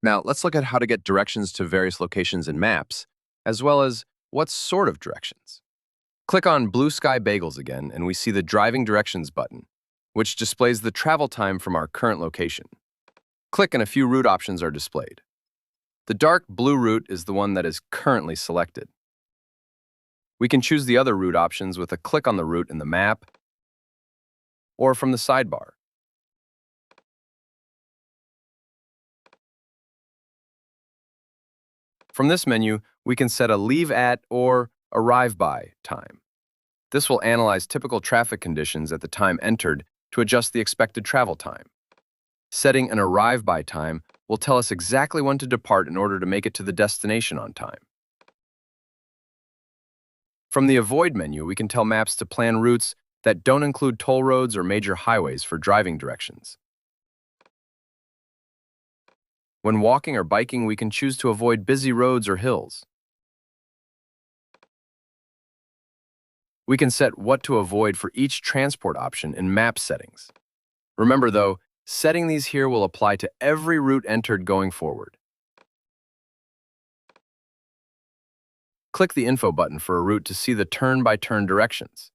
Now, let's look at how to get directions to various locations in maps, as well as what sort of directions. Click on Blue Sky Bagels again, and we see the Driving Directions button, which displays the travel time from our current location. Click and a few route options are displayed. The dark blue route is the one that is currently selected. We can choose the other route options with a click on the route in the map or from the sidebar. From this menu, we can set a leave at or arrive by time. This will analyze typical traffic conditions at the time entered to adjust the expected travel time. Setting an arrive by time will tell us exactly when to depart in order to make it to the destination on time. From the Avoid menu, we can tell maps to plan routes that don't include toll roads or major highways for driving directions. When walking or biking, we can choose to avoid busy roads or hills. We can set what to avoid for each transport option in map settings. Remember though, setting these here will apply to every route entered going forward. Click the Info button for a route to see the turn-by-turn directions.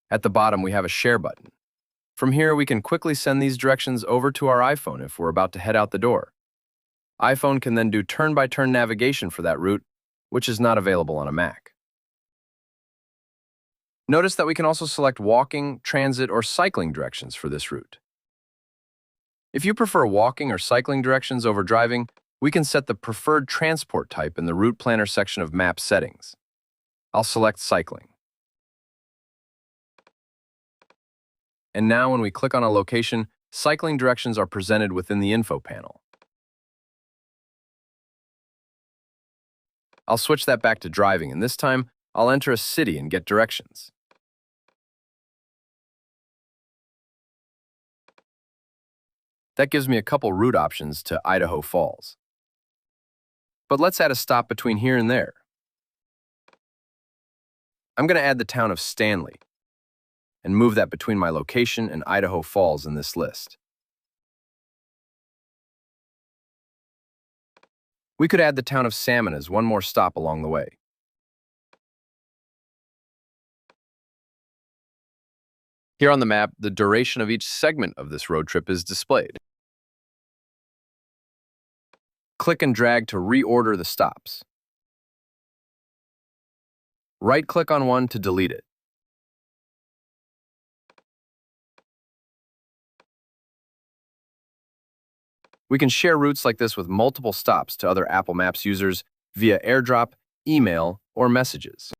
At the bottom, we have a Share button. From here, we can quickly send these directions over to our iPhone if we're about to head out the door. iPhone can then do turn-by-turn navigation for that route, which is not available on a Mac. Notice that we can also select walking, transit, or cycling directions for this route. If you prefer walking or cycling directions over driving, we can set the preferred transport type in the Route Planner section of Map Settings. I'll select cycling. And now when we click on a location, cycling directions are presented within the info panel. I'll switch that back to driving, and this time I'll enter a city and get directions. That gives me a couple route options to Idaho Falls. But let's add a stop between here and there. I'm going to add the town of Stanley and move that between my location and Idaho Falls in this list. We could add the town of Salmon as one more stop along the way. Here on the map, the duration of each segment of this road trip is displayed. Click and drag to reorder the stops. Right-click on one to delete it. We can share routes like this with multiple stops to other Apple Maps users via AirDrop, email, or messages.